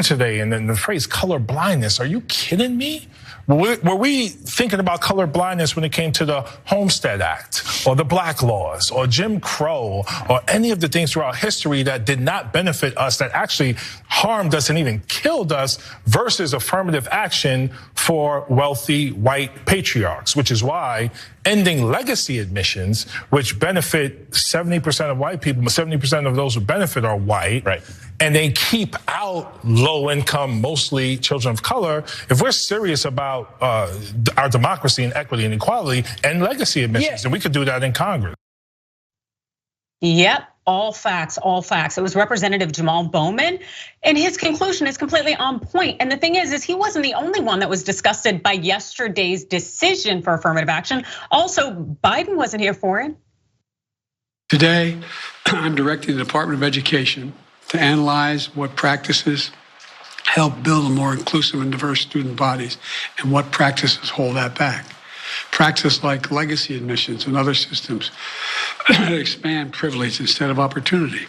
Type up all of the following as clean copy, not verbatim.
today, and then the phrase color blindness. Are you kidding me? Were we thinking about color blindness when it came to the Homestead Act or the Black laws or Jim Crow or any of the things throughout history that did not benefit us, that actually harmed us and even killed us, versus affirmative action for wealthy white patriarchs, which is why ending legacy admissions, which benefit 70% of white people, but 70% of those who benefit are white. Right. And they keep out low income, mostly children of color. If we're serious about our democracy and equity and equality and legacy admissions, then we could do that in Congress. Yep, all facts, all facts. It was Representative Jamaal Bowman, and his conclusion is completely on point. And the thing is he wasn't the only one that was disgusted by yesterday's decision for affirmative action. Also, Biden wasn't here for it. Today, I'm directing the Department of Education to analyze what practices help build a more inclusive and diverse student bodies and what practices hold that back. Practices like legacy admissions and other systems that expand privilege instead of opportunity.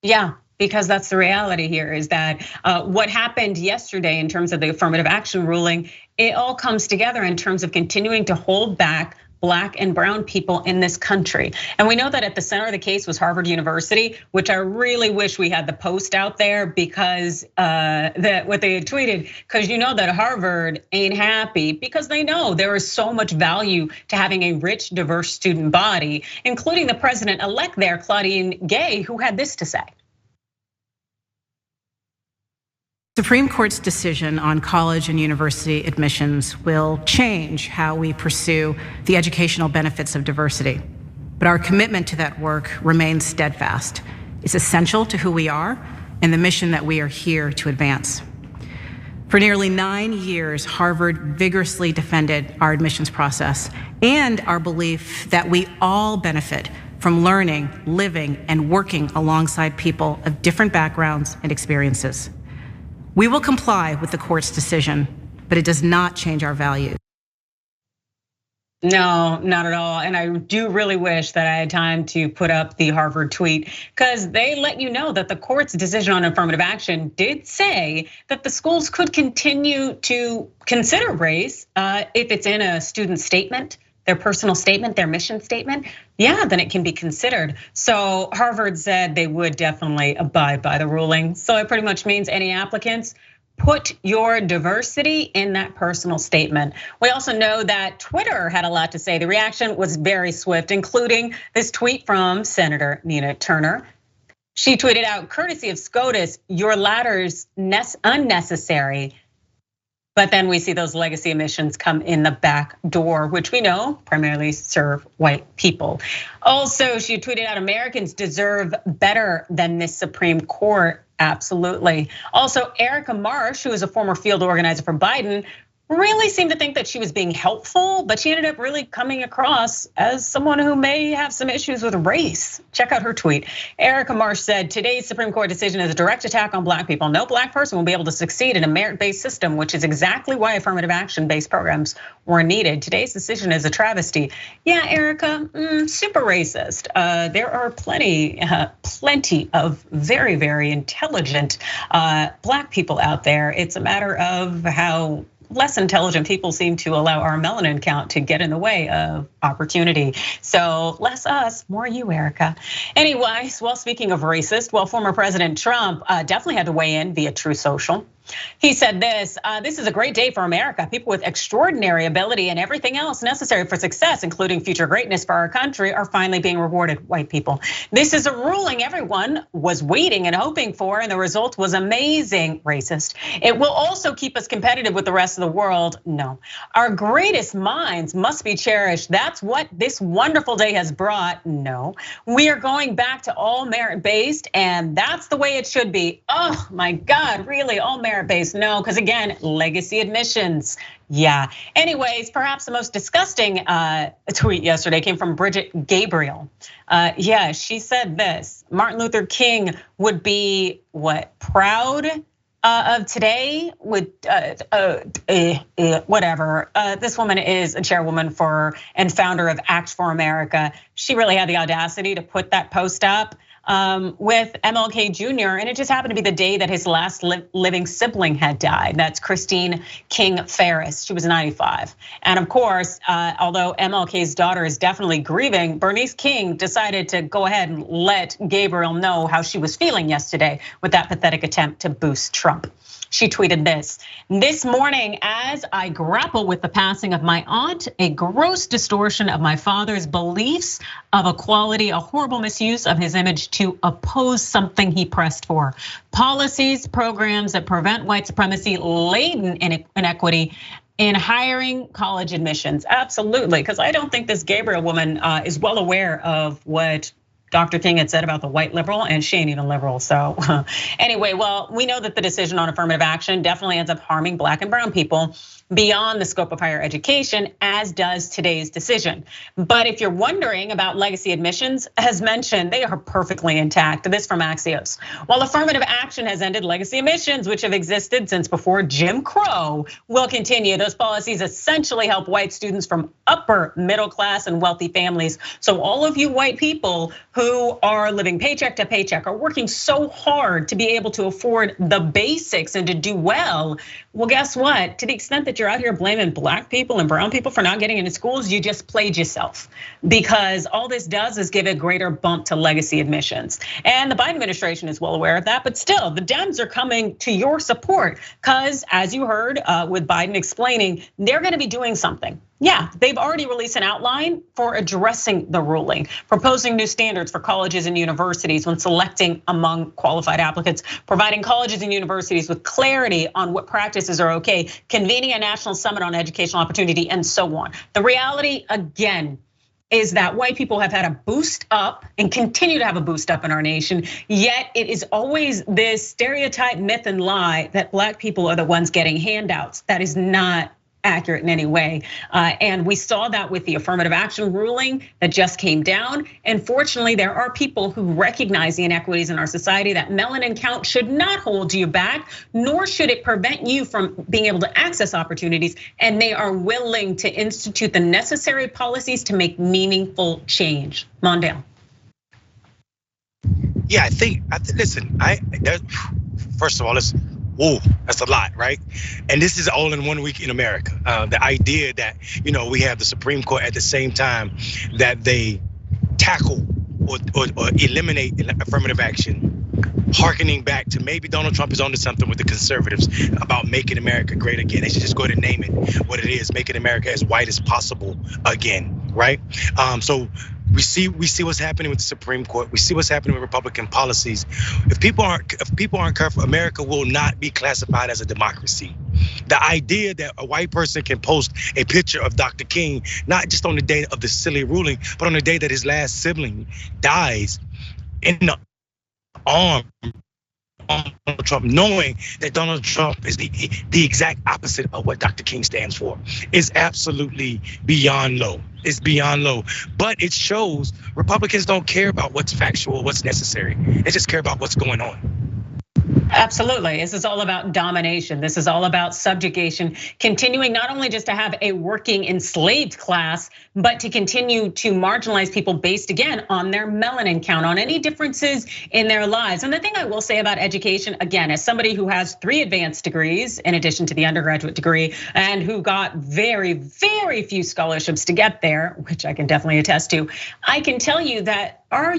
Yeah, because that's the reality here, is that what happened yesterday in terms of the affirmative action ruling, it all comes together in terms of continuing to hold back Black and brown people in this country. And we know that at the center of the case was Harvard University, which I really wish we had the post out there, because that what they had tweeted, because you know that Harvard ain't happy because they know there is so much value to having a rich, diverse student body, including the president-elect there, Claudine Gay, who had this to say. Supreme Court's decision on college and university admissions will change how we pursue the educational benefits of diversity. But our commitment to that work remains steadfast. It's essential to who we are and the mission that we are here to advance. For nearly 9 years, Harvard vigorously defended our admissions process and our belief that we all benefit from learning, living, and working alongside people of different backgrounds and experiences. We will comply with the court's decision, but it does not change our values. No, not at all. And I do really wish that I had time to put up the Harvard tweet, because they let you know that the court's decision on affirmative action did say that the schools could continue to consider race if it's in a student statement, their personal statement, their mission statement, yeah, then it can be considered. So Harvard said they would definitely abide by the ruling. So it pretty much means any applicants, put your diversity in that personal statement. We also know that Twitter had a lot to say. The reaction was very swift, including this tweet from Senator Nina Turner. She tweeted out, courtesy of SCOTUS, your latter's unnecessary. But then we see those legacy admissions come in the back door, which we know primarily serve white people. Also, she tweeted out, Americans deserve better than this Supreme Court. Absolutely. Also, Erica Marsh, who is a former field organizer for Biden, really seemed to think that she was being helpful, but she ended up really coming across as someone who may have some issues with race. Check out her tweet. Erica Marsh said, today's Supreme Court decision is a direct attack on Black people. No Black person will be able to succeed in a merit-based system, which is exactly why affirmative action-based programs were needed. Today's decision is a travesty. Yeah, Erica, super racist. There are plenty of very, very intelligent Black people out there. It's a matter of how less intelligent people seem to allow our melanin count to get in the way of opportunity. So less us, more you, Erica. Anyways, well, speaking of racist, well, former President Trump definitely had to weigh in via Truth Social. He said this is a great day for America. People with extraordinary ability and everything else necessary for success, including future greatness for our country, are finally being rewarded, white people. This is a ruling everyone was waiting and hoping for, and the result was amazing, racist. It will also keep us competitive with the rest of the world. No, our greatest minds must be cherished. That's what this wonderful day has brought. No, we are going back to all merit-based, and that's the way it should be. Oh my God, really, all merit-based? No, because again, legacy admissions. Yeah. Anyways, perhaps the most disgusting tweet yesterday came from Bridget Gabriel. Yeah, she said this: Martin Luther King would be proud of today with whatever. This woman is a chairwoman for and founder of Act for America. She really had the audacity to put that post up. with MLK Jr., and it just happened to be the day that his last living sibling had died. That's Christine King Ferris. She was 95. And of course, although MLK's daughter is definitely grieving, Bernice King decided to go ahead and let Gabriel know how she was feeling yesterday with that pathetic attempt to boost Trump. She tweeted this morning, as I grapple with the passing of my aunt, a gross distortion of my father's beliefs of equality, a horrible misuse of his image to oppose something he pressed for. Policies, programs that prevent white supremacy laden inequity in hiring, college admissions. Absolutely, because I don't think this Gabriel woman is well aware of what Dr. King had said about the white liberal, and she ain't even liberal. So anyway, well, we know that the decision on affirmative action definitely ends up harming Black and brown people beyond the scope of higher education, as does today's decision. But if you're wondering about legacy admissions, as mentioned, they are perfectly intact. This from Axios. While affirmative action has ended, legacy admissions, which have existed since before Jim Crow, will continue. Those policies essentially help white students from upper middle class and wealthy families. So all of you white people who are living paycheck to paycheck, are working so hard to be able to afford the basics and to do well guess what? To the extent that you're out here blaming Black people and brown people for not getting into schools, you just played yourself, because all this does is give a greater bump to legacy admissions. And the Biden administration is well aware of that, but still the Dems are coming to your support, because as you heard with Biden explaining, they're gonna be doing something. Yeah, they've already released an outline for addressing the ruling, proposing new standards for colleges and universities when selecting among qualified applicants, providing colleges and universities with clarity on what practices are okay, convening a national summit on educational opportunity, and so on. The reality, again, is that white people have had a boost up and continue to have a boost up in our nation, yet it is always this stereotype, myth, and lie that Black people are the ones getting handouts. That is not accurate in any way. And we saw that with the affirmative action ruling that just came down. And fortunately, there are people who recognize the inequities in our society, that melanin count should not hold you back, nor should it prevent you from being able to access opportunities. And they are willing to institute the necessary policies to make meaningful change. Mondale. Yeah, I think listen, first of all, whoa, that's a lot, right? And this is all in 1 week in America. The idea that, we have the Supreme Court at the same time that they tackle or eliminate affirmative action, hearkening back to maybe Donald Trump is onto something with the conservatives about making America great again. They should just go ahead and name it what it is, making America as white as possible again, right? So we see what's happening with the Supreme Court. We see what's happening with Republican policies. If people aren't careful, America will not be classified as a democracy. The idea that a white person can post a picture of Dr. King, not just on the day of the silly ruling, but on the day that his last sibling dies in the arm on Donald Trump, knowing that Donald Trump is the exact opposite of what Dr. King stands for, is absolutely beyond low. It's beyond low. But it shows Republicans don't care about what's factual, what's necessary. They just care about what's going on. Absolutely. This is all about domination. This is all about subjugation, continuing not only just to have a working enslaved class, but to continue to marginalize people based, again, on their melanin count, on any differences in their lives. And the thing I will say about education, again, as somebody who has 3 advanced degrees in addition to the undergraduate degree, and who got very, very few scholarships to get there, which I can definitely attest to, I can tell you that our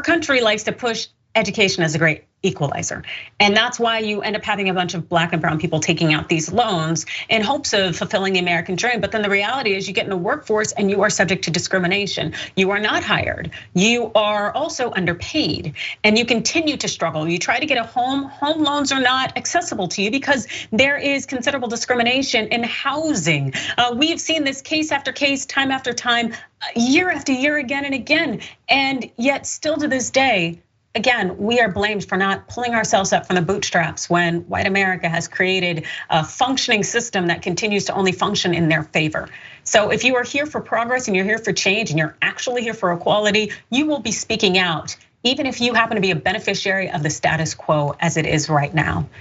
country likes to push education as a great equalizer. And that's why you end up having a bunch of Black and brown people taking out these loans in hopes of fulfilling the American dream. But then the reality is you get in the workforce and you are subject to discrimination. You are not hired. You are also underpaid, and you continue to struggle. You try to get a home loans are not accessible to you because there is considerable discrimination in housing. We've seen this case after case, time after time, year after year, again and again. And yet still to this day, again, we are blamed for not pulling ourselves up from the bootstraps when white America has created a functioning system that continues to only function in their favor. So if you are here for progress and you're here for change and you're actually here for equality, you will be speaking out, even if you happen to be a beneficiary of the status quo as it is right now.